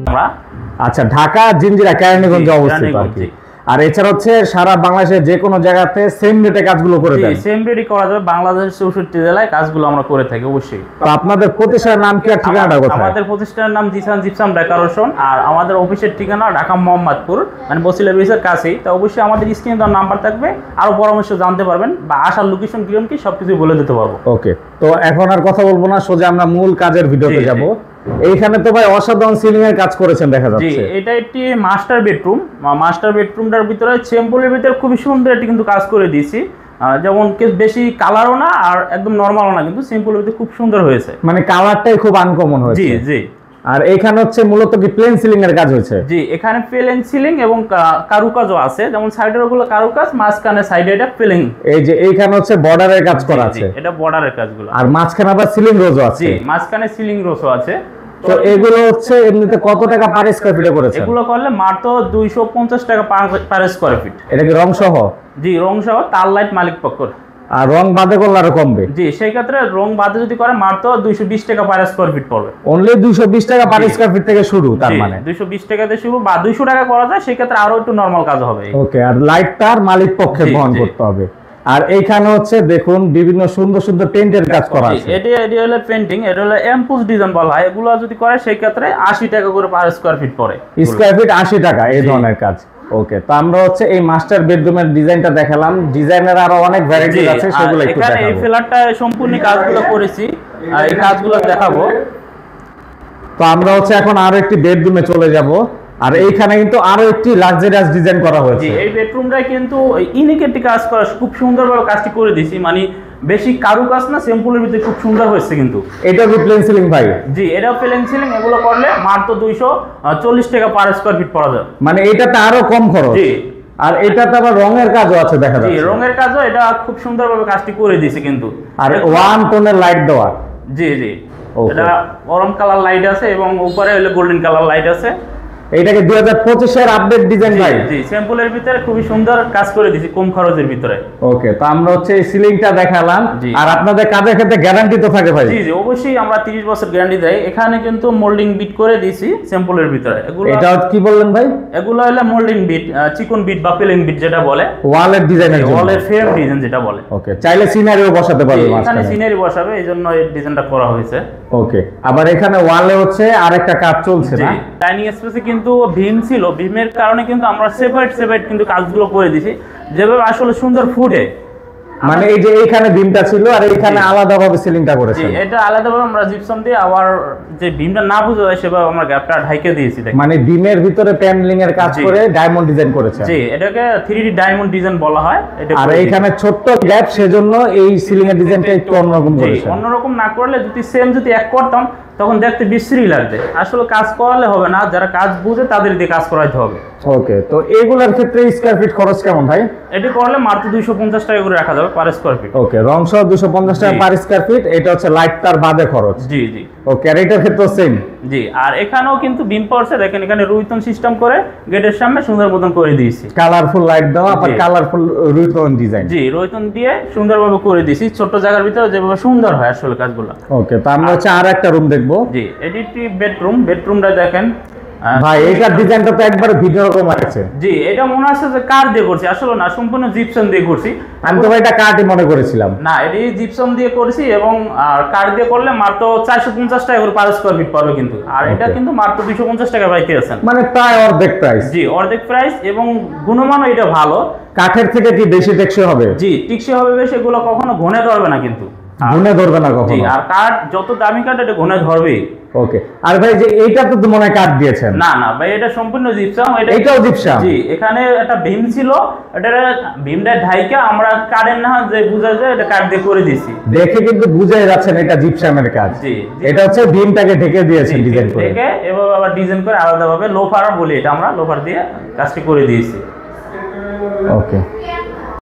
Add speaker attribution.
Speaker 1: আমরা।
Speaker 2: আচ্ছা, ঢাকা জিঞ্জিরা কেরানীগঞ্জে অবস্থিত আর কি। আর এছাড়া হচ্ছে সারা বাংলাদেশের যে কোনো জায়গাতে সেম রেটে কাজগুলো করে দেন?
Speaker 1: সেম রেটই করা যাবে, বাংলাদেশের 64 জেলায় কাজগুলো আমরা করে থাকি অবশ্যই।
Speaker 2: তো আপনাদের প্রতিষ্ঠানের নাম কি আর ঠিকানাটা কোথায়?
Speaker 1: আমাদের প্রতিষ্ঠানের নাম জিসান জিপসাম ডেকোরেশন, আর আমাদের অফিসের ঠিকানা ঢাকা মোহাম্মদপুর, মানে বসিলা ব্রিজের কাছেই। তো অবশ্যই আমাদের স্ক্রিনে দেওয়া নাম্বার থাকবে, আরো পরামর্শ জানতে পারবেন বা আসার লোকেশন কিরকম কি সবকিছু বলে দিতে পারবো।
Speaker 2: ওকে, তো এখন আর কথা বলবো না, সোজা আমরা মূল কাজের ভিডিওতে যাব। এইখানে তো ভাই অসাধারণ সিলিং এর কাজ করেছেন দেখা যাচ্ছে।
Speaker 1: জি, এটা একটি মাস্টার বেডরুম। মাস্টার বেডরুমটার ভিতরে সিম্পলের ভিতরে খুবই সুন্দর একটি কিন্তু কাজ করে দিয়েছি। যেমন বেশি কালারও না আর একদম নরমালও না, কিন্তু সিম্পলের ভিতরে খুব সুন্দর হয়েছে,
Speaker 2: মানে কালারটাই খুব আনকমন হয়েছে।
Speaker 1: জি জি।
Speaker 2: আর এখানে হচ্ছে মূলত কি প্লেন সিলিং এর কাজ হয়েছে?
Speaker 1: জি, এখানে প্লেন সিলিং এবং কারুকাজও আছে, যেমন সাইডের ওগুলো কারুকাজ, মাঝখানে সাইডে এটা প্লেন।
Speaker 2: এই যে এইখানে হচ্ছে বর্ডারের কাজ করা আছে,
Speaker 1: এটা বর্ডারের কাজগুলো।
Speaker 2: আর মাঝখানে আবার সিলিং রোজও আছে।
Speaker 1: জি, মাঝখানে সিলিং রোজও আছে।
Speaker 2: তো এগুলো হচ্ছে এমনিতে কত টাকা পার স্কয়ার ফিটে করেছে?
Speaker 1: এগুলো করলে মাত্র 250 টাকা পার স্কয়ার ফিট।
Speaker 2: এটা কি রং সহ?
Speaker 1: জি, রং সহ, তার লাইট মালিক পক্ষ।
Speaker 2: আর রং বাদে করলে আরো কমবে?
Speaker 1: জি, সেই ক্ষেত্রে রং বাদে যদি করে মাত্র 220 টাকা পার স্কয়ার ফিট পড়বে।
Speaker 2: অনলি 220 টাকা পার স্কয়ার ফিট থেকে শুরু, তার মানে
Speaker 1: 220 টাকা থেকে শুরু, বা 200 টাকা করা যায়, সেই ক্ষেত্রে আরো একটু নরমাল কাজ হবে।
Speaker 2: ওকে, আর লাইটটার মালিক পক্ষে বহন করতে হবে। আর এইখানে হচ্ছে দেখুন বিভিন্ন সুন্দর সুন্দর পেইন্টের কাজ করা আছে।
Speaker 1: এটা হলো পেইন্টিং, এটা হলো এমপুস ডিজাইন বলা হয়। এগুলো যদি করে সেই ক্ষেত্রে 80 টাকা করে পার স্কয়ার ফিট পড়ে।
Speaker 2: স্কয়ার ফিট 80 টাকা এই ধরনের কাজ। ওকে, তো আমরা হচ্ছে এই মাস্টার বেডরুমের ডিজাইনটা দেখালাম, ডিজাইনের আরো অনেক ভ্যারাইটি আছে, সেগুলো একটু দেখাবো।
Speaker 1: এই ফ্ল্যাটটা সম্পূর্ণ কাজগুলো করেছি, এই কাজগুলো দেখাবো।
Speaker 2: তো আমরা হচ্ছে এখন আরো একটি বেডরুমে চলে যাব। আর এইখানে কিন্তু আরো একটি লাক্সারিয়াস ডিজাইন করা হয়েছে।
Speaker 1: এই বেডরুমটা কিন্তু ইউনিক একটি কাজ করা, খুব সুন্দরভাবে কাজটি করে দিয়েছি, মানে বেশি কারু কাজ না, সিম্পলের ভিতরে খুব সুন্দর হয়েছে। কিন্তু
Speaker 2: এটা কি প্লেন সিলিং ভাই?
Speaker 1: জি, এটাও প্লেন সিলিং। এগুলো করলে মাত্র 240 টাকা পার স্কয়ার ফিট পড়া যায়,
Speaker 2: মানে এটাতে আরো কম খরচ। জি, আর এটাতে আবার রঙের কাজও আছে দেখা যাচ্ছে।
Speaker 1: জি, রঙের কাজও, এটা খুব সুন্দরভাবে কাজটি করে দিয়েছি কিন্তু।
Speaker 2: আর ওয়ান টোনের লাইট দেওয়া।
Speaker 1: জি জি, এটা অরেঞ্জ কালার লাইট আছে এবং উপরে হলো গোল্ডেন কালার লাইট আছে।
Speaker 2: এইটাকে 2025 এর আপডেট ডিজাইন ভাই?
Speaker 1: জি, স্যাম্পলের ভিতরে খুবই সুন্দর কাজ করে দিয়েছি, কম খরচের ভিতরে।
Speaker 2: ওকে, তো আমরা হচ্ছে এই সিলিংটা দেখালাম। আর আপনাদের কাজের ক্ষেত্রে গ্যারান্টি তো থাকে ভাই?
Speaker 1: জি জি, অবশ্যই আমরা 30 বছর গ্যারান্টি দেই। এখানে কিন্তু মোল্ডিং বিট করে দিয়েছি স্যাম্পলের ভিতরে। এগুলো
Speaker 2: এটা কি বললেন ভাই?
Speaker 1: এগুলো হলো মোল্ডিং বিট, চিকন বিট বা প্লেন বিট যেটা বলে,
Speaker 2: ওয়ালের ডিজাইনের জন্য,
Speaker 1: ওয়ালের ফ্রেম ডিজাইন যেটা বলে।
Speaker 2: ওকে, চাইলে সিনারিও বসাতে পারবে মাঝখানে।
Speaker 1: এখানে সিনারি বসাবে, এইজন্য এই ডিজাইনটা করা হয়েছে।
Speaker 2: ওকে, আবার এখানে ওয়ালে হচ্ছে আরেকটা কাজ চলছে না?
Speaker 1: ডাইনিং স্পেসে কিন্তু ভীম ছিল, ভীমের কারণে কিন্তু আমরা সেপারেট কিন্তু কাজগুলো করে দিয়েছি, যেভাবে আসলে সুন্দর ফুটে।
Speaker 2: মানে এই যে এইখানে ভীমটা ছিল আর এইখানে আলাদাভাবে সিলিংটা করেছে।
Speaker 1: জি, এটা আলাদাভাবে আমরা জিপসাম দিয়ে, আবার যে ভীমটা না বোঝা যায় সেভাবে আমরা গ্যাপটা ঢাইকে দিয়েছি।
Speaker 2: মানে ভীমের ভিতরে প্যানেলিং এর কাজ করে ডায়মন্ড ডিজাইন করেছে।
Speaker 1: জি, এটাকে 3D ডায়মন্ড ডিজাইন বলা হয়।
Speaker 2: আর এইখানে ছোট্ট গ্যাপ, সেজন্য এই সিলিং এর ডিজাইনটা একটু অন্যরকম করেছে।
Speaker 1: অন্যরকম না করলে যদি সেম যদি এক করতাম তখন দেখতে বিশ্রী লাগবে। আসলে কাজ করালে হবে না, যারা কাজ বুঝে তাদের দিয়ে কাজ করাইতে হবে।
Speaker 2: ওকে, তো এগুলোর ক্ষেত্রে স্কয়ার ফিট খরচ কেমন ভাই?
Speaker 1: এটি করলে মাত্র 250 টাকা করে রাখা যাবে পার স্কয়ার ফিট।
Speaker 2: ওকে, রং সহ 250 টাকা পার স্কয়ার ফিট। এটা হচ্ছে লাইট তার বাদে খরচ।
Speaker 1: জি জি।
Speaker 2: ওকে, আর এটার ক্ষেত্রে সেম?
Speaker 1: জি, আর এখানেও কিন্তু বিম পাওয়ারছে, দেখেন এখানে রুইতন সিস্টেম করে গেটের সামনে সুন্দর মতন করে দিয়েছি।
Speaker 2: কালারফুল লাইট দেওয়া, আবার কালারফুল রুইতন ডিজাইন।
Speaker 1: জি, রুইতন দিয়ে সুন্দরভাবে করে দিয়েছি, ছোট জায়গার ভিতরে যেভাবে সুন্দর হয় আসলে কাজগুলো।
Speaker 2: ওকে, তো আমরা হচ্ছে আর একটা রুম দেখবো।
Speaker 1: জি, এটি একটি বেডরুম। বেডরুমটা দেখেন
Speaker 2: ভাই, এইটার ডিজাইনটা তো একবার ভিডিও রকম আছে।
Speaker 1: জি, এটা মনে হচ্ছে যে কাঠ দিয়ে করছি, আসলে না, সম্পূর্ণ জিপসাম দিয়ে করছি।
Speaker 2: আমি তো ভাই এটা কাঠই মনে করেছিলাম।
Speaker 1: না, এটি জিপসাম দিয়ে করেছি, এবং কাঠ দিয়ে করলে মাত্র 450 টাকা করে পার স্কয়ার ফিট পাবে কিন্তু। আর এটা কিন্তু মাত্র 250 টাকা পাইতে আছেন,
Speaker 2: মানে প্রায় অর্ধেক প্রাইস।
Speaker 1: জি, অর্ধেক প্রাইস, এবং গুণমানও এটা ভালো।
Speaker 2: কাঠের থেকে কি বেশি টেকসই হবে?
Speaker 1: জি, টেকসই হবে বেশি, এগুলো কখনো ঘনে ধরবে না কিন্তু।
Speaker 2: ঘনে ধরবে না কখনো?
Speaker 1: জি, আর কাঠ যত দামি কাঠ এটা ঘনে ধরবেই।
Speaker 2: ওকে, আর ভাই যে এইটা তো মনে হয় কাঠ দিয়েছেন?
Speaker 1: না না ভাই, এটা সম্পূর্ণ জিপসাম।
Speaker 2: এটাও জিপসাম?
Speaker 1: জি, এখানে একটা ভীম ছিল, এটা ভীমটা ঢাইকা আমরা কাঠের না যে বুঝা যায় এটা কাঠ দিয়ে করে দিয়েছি।
Speaker 2: দেখে কিন্তু বুঝাই যাচ্ছে এটা জিপসামের কাজ।
Speaker 1: জি,
Speaker 2: এটা হচ্ছে ভীমটাকে ঢেকে দিয়েছেন ডিজাইন করে।
Speaker 1: ঢেকে এভাবে আবার ডিজাইন করে আলাদাভাবে লোফার বলি, এটা আমরা লোফার দিয়ে কাজটি করে দিয়েছি।
Speaker 2: ওকে।